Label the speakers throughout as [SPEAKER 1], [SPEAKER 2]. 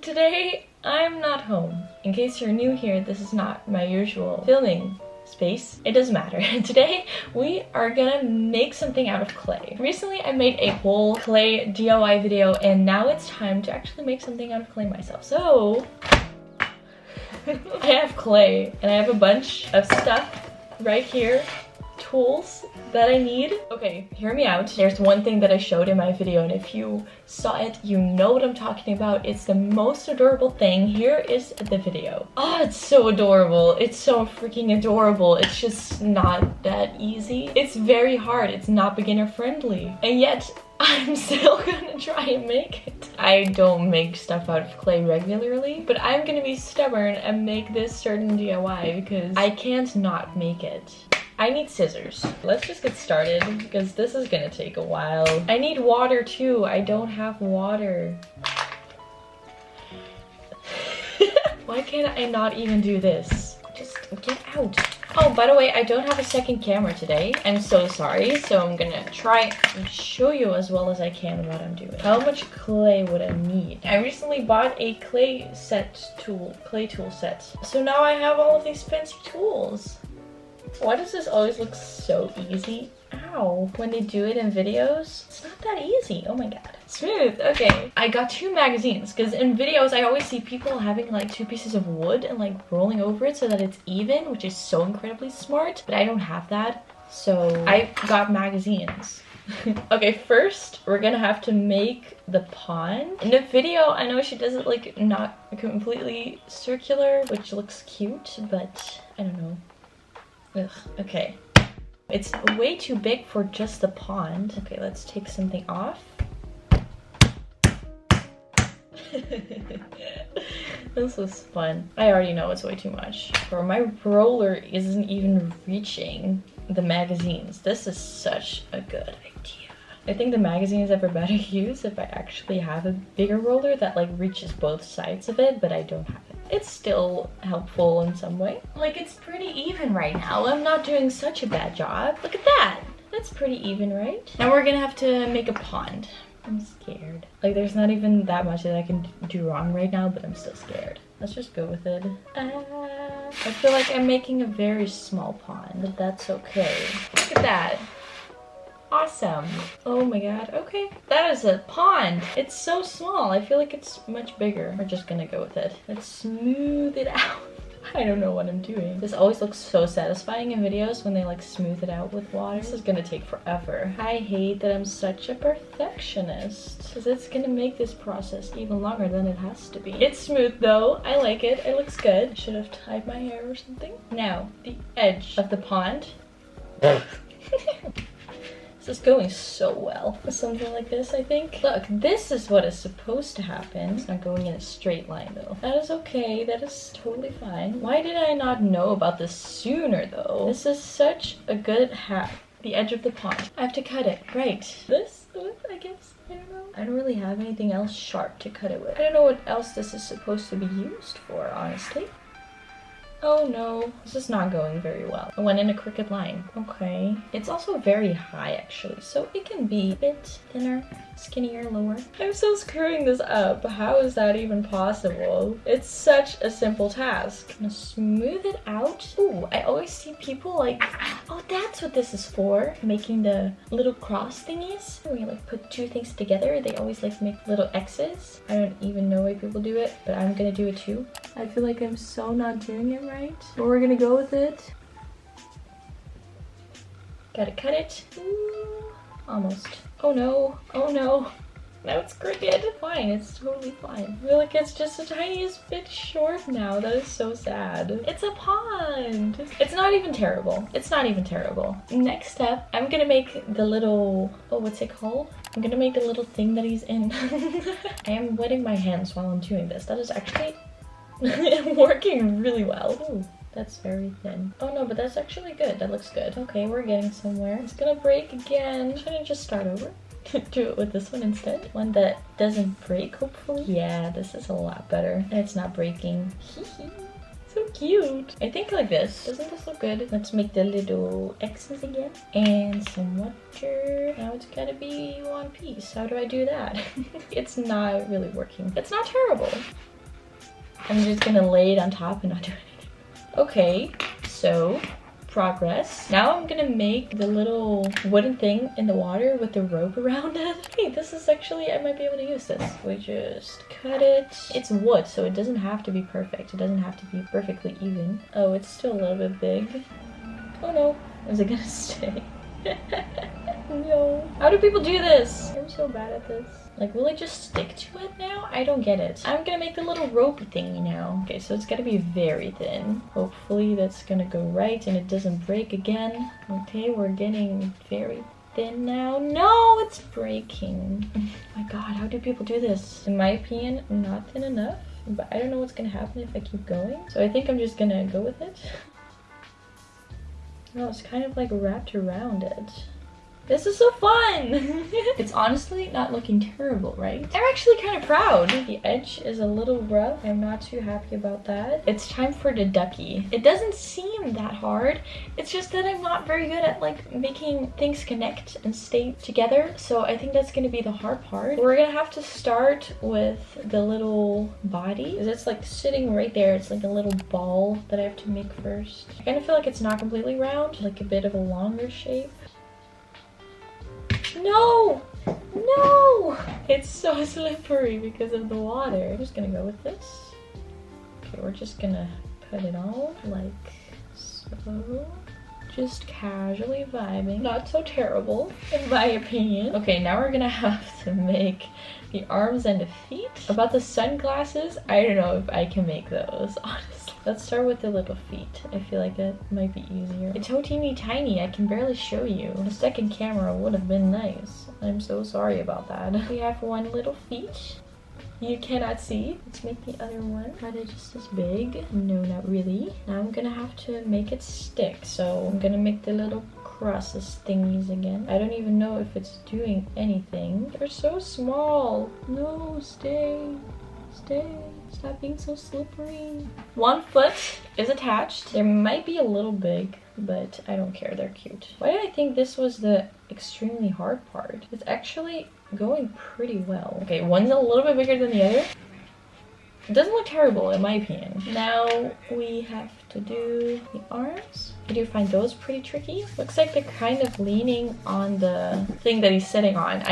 [SPEAKER 1] Today, I'm not home. In case you're new here, this is not my usual filming space. It doesn't matter. Today, we are gonna make something out of clay. Recently, I made a whole clay DIY video, and now it's time to actually make something out of clay myself. So, I have clay, and I have a bunch of stuff right here. Tools that I need. Okay, hear me out. There's one thing that I showed in my video, and if you saw it, you know what I'm talking about. It's the most adorable thing. Here is the video. Oh, it's so adorable. It's so freaking adorable. It's just not that easy. It's very hard. It's not beginner friendly. And yet, I'm still gonna try and make it. I don't make stuff out of clay regularly, but I'm gonna be stubborn and make this certain DIY because I can't not make it. I need scissors. Let's just get started because this is gonna take a while. I need water too. I don't have water. Why can't I not even do this? Just get out. Oh, by the way, I don't have a second camera today. I'm so sorry. So I'm gonna try and show you as well as I can what I'm doing. How much clay would I need? I recently bought a clay tool set. So now I have all of these fancy tools. Why does this always look so easy? Ow. When they do it in videos, it's not that easy. Oh my god. Smooth. Okay. I got 2 magazines because in videos I always see people having like 2 pieces of wood and like rolling over it so that it's even, which is so incredibly smart, but I don't have that. So I got magazines. Okay, first we're gonna have to make the pond. In the video, I know she does it like not completely circular, which looks cute, but I don't know. Ugh, okay. It's way too big for just the pond. Okay, let's take something off. This was fun. I already know it's way too much. Or my roller isn't even reaching the magazines. This is such a good idea. I think the magazines are better use if I actually have a bigger roller that like reaches both sides of it, but I don't have it. It's still helpful in some way. Like, it's pretty even right now. I'm not doing such a bad job. Look at that. That's pretty even, right? Now we're gonna have to make a pond. I'm scared. Like, there's not even that much that I can do wrong right now, but I'm still scared. Let's just go with it. I feel like I'm making a very small pond, but that's okay. Look at that. Awesome. Oh my god. Okay. That is a pond. It's so small. I feel like it's much bigger. We're just gonna go with it. Let's smooth it out. I don't know what I'm doing. This always looks so satisfying in videos when they like smooth it out with water. This is gonna take forever. I hate that I'm such a perfectionist because it's gonna make this process even longer than it has to be. It's smooth though. I like it. It looks good. Should have tied my hair or something. Now, the edge of the pond. This is going so well. Something like this, I think. Look, this is what is supposed to happen. It's not going in a straight line though. That is okay. That is totally fine. Why did I not know about this sooner though? This is such a good hack. The edge of the pond. I have to cut it. Right. This with, I guess. I don't know. I don't really have anything else sharp to cut it with. I don't know what else this is supposed to be used for, honestly. Oh no, this is not going very well. I went in a crooked line. Okay. It's also very high actually, so it can be a bit thinner, skinnier, lower. I'm still screwing this up. How is that even possible? It's such a simple task. I'm gonna smooth it out. Ooh, I always see people like, oh, that's what this is for. Making the little cross thingies. When you like put 2 things together, they always like make little X's. I don't even know why people do it, but I'm gonna do it too. I feel like I'm so not doing it right, but we're gonna go with it. Gotta cut it. Ooh, almost. Oh no, oh no. Now it's crooked. Fine, it's totally fine. I feel like it's just the tiniest bit short now. That is so sad. It's a pond. It's not even terrible. It's not even terrible. Next step, I'm gonna make the little, oh, what's it called? I'm gonna make the little thing that he's in. I am wetting my hands while I'm doing this. That is actually working really well. Ooh, that's very thin. Oh no, but that's actually good. That looks good. Okay, we're getting somewhere. It's gonna break again. Should I just start over? Do it with this one instead. One that doesn't break, hopefully. Yeah, this is a lot better. And it's not breaking. Is So cute. I think like this. Doesn't this look good? Let's make the little X's again. And some water. Now it's gotta be one piece. How do I do that? It's not really working. It's not terrible. I'm just gonna lay it on top and not do anything. Okay, so progress. Now I'm gonna make the little wooden thing in the water with the rope around it. Hey, this is actually, I might be able to use this. We just cut it. It's wood, so it doesn't have to be perfect. It doesn't have to be perfectly even. Oh, it's still a little bit big. Oh no, is it gonna stay? No. How do people do this? I'm so bad at this. Like, will it just stick to it now? I don't get it. I'm gonna make the little rope thingy now. Okay, so it's gotta be very thin. Hopefully that's gonna go right and it doesn't break again. Okay, we're getting very thin now. No, it's breaking. Oh my god, how do people do this? In my opinion, not thin enough. But I don't know what's gonna happen if I keep going. So I think I'm just gonna go with it. No, it's kind of like wrapped around it. This is so fun! It's honestly not looking terrible, right? I'm actually kind of proud. The edge is a little rough. I'm not too happy about that. It's time for the ducky. It doesn't seem that hard. It's just that I'm not very good at like making things connect and stay together. So I think that's gonna be the hard part. We're gonna have to start with the little body. It's like sitting right there. It's like a little ball that I have to make first. I kind of feel like it's not completely round, like a bit of a longer shape. No! No! It's so slippery because of the water. I'm just gonna go with this. Okay, we're just gonna put it on like so. Just casually vibing. Not so terrible, in my opinion. Okay, now we're gonna have to make the arms and the feet. About the sunglasses, I don't know if I can make those, honestly. Let's start with the little feet. I feel like that might be easier. It's so teeny tiny, I can barely show you. The second camera would have been nice. I'm so sorry about that. We have one little feet. You cannot see. Let's make the other one. Are they just as big? No, not really. Now I'm gonna have to make it stick. So I'm gonna make the little crosses thingies again. I don't even know if it's doing anything. They're so small. No, stay. Stay. Stop being so slippery. One foot is attached. They might be a little big, but I don't care. They're cute. Why did I think this was the extremely hard part? It's actually going pretty well. Okay, one's a little bit bigger than the other. It doesn't look terrible in my opinion. Now we have to do the arms. I do find those pretty tricky. Looks like they're kind of leaning on the thing that he's sitting on.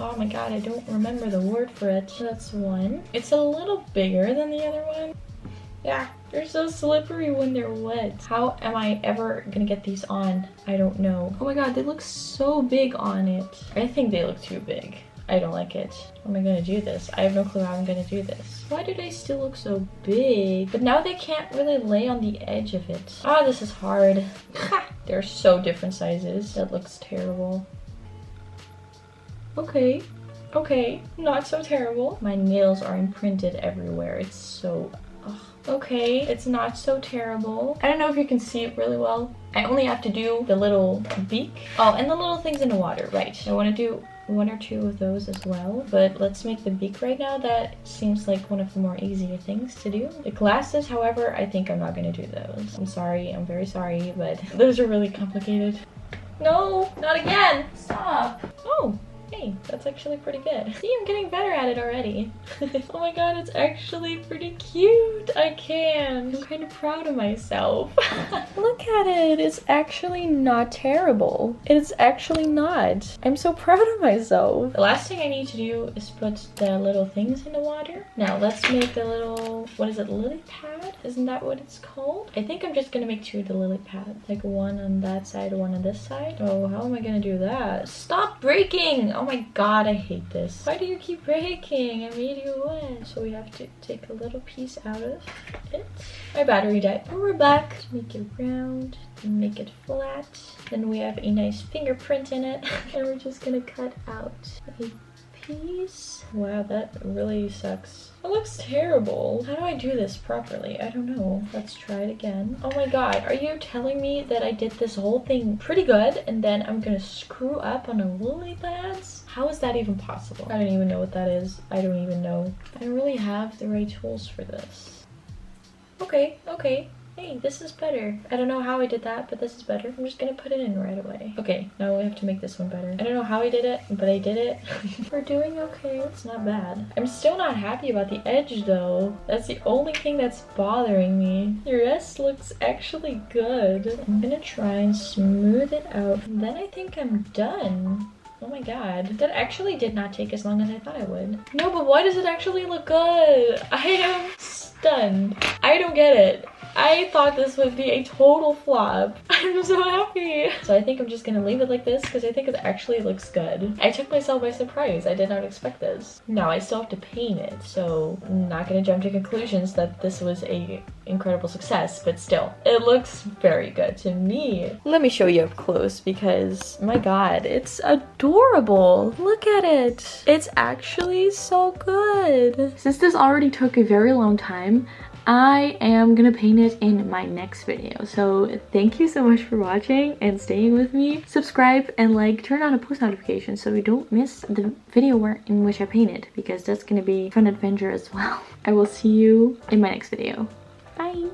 [SPEAKER 1] Oh my god, I don't remember the word for it. That's one. It's a little bigger than the other one. Yeah, they're so slippery when they're wet. How am I ever gonna get these on? I don't know. Oh my god, they look so big on it. I think they look too big. I don't like it. How am I gonna do this? I have no clue how I'm gonna do this. Why do they still look so big? But now they can't really lay on the edge of it. Ah, this is hard. They're so different sizes. That looks terrible. Okay, okay, not so terrible. My nails are imprinted everywhere. It's so, ugh. Okay, it's not so terrible. I don't know if you can see it really well. I only have to do the little beak. Oh, and the little things in the water, right. I want to do one or two of those as well, but let's make the beak right now. That seems like one of the more easier things to do. The glasses, however, I think I'm not gonna do those. I'm sorry, I'm very sorry, but those are really complicated. No, not again, stop. Oh. Hey, that's actually pretty good. See, I'm getting better at it already. Oh my god, it's actually pretty cute. I can. I'm kind of proud of myself. Look at it. It's actually not terrible. It's actually not. I'm so proud of myself. The last thing I need to do is put the little things in the water. Now, let's make the little, what is it, lily pad? Isn't that what it's called? I think I'm just gonna make two of the lily pads. Like one on that side, one on this side. Oh, how am I gonna do that? Stop breaking! Oh my god, I hate this. Why do you keep breaking? I made you wet. So we have to take a little piece out of it. My battery died, but we're back. Make it round, make it flat. Then we have a nice fingerprint in it. And we're just gonna cut out a piece. Wow, that really sucks. It looks terrible. How do I do this properly? I don't know. Let's try it again. Oh my god, are you telling me that I did this whole thing pretty good and then I'm gonna screw up on the lily pads? How is that even possible? I don't even know what that is. I don't even know. I don't really have the right tools for this. Okay, okay. Hey, this is better. I don't know how I did that, but this is better. I'm just gonna put it in right away. Okay, now we have to make this one better. I don't know how I did it, but I did it. We're doing okay. It's not bad. I'm still not happy about the edge though. That's the only thing that's bothering me. The rest looks actually good. I'm gonna try and smooth it out. And then I think I'm done. Oh my god. That actually did not take as long as I thought it would. No, but why does it actually look good? I am stunned. I don't get it. I thought this would be a total flop. I'm so happy. So I think I'm just gonna leave it like this because I think it actually looks good. I took myself by surprise. I did not expect this. Now I still have to paint it, so I'm not gonna jump to conclusions that this was a incredible success, but still, it looks very good to me. Let me show you up close because my god, it's adorable. Look at it. It's actually so good. Since this already took a very long time, I am gonna paint it in my next video. So thank you so much for watching and staying with me. Subscribe and like, turn on a post notification so you don't miss the video in which I painted, because that's gonna be a fun adventure as well. I will see you in my next video. Bye!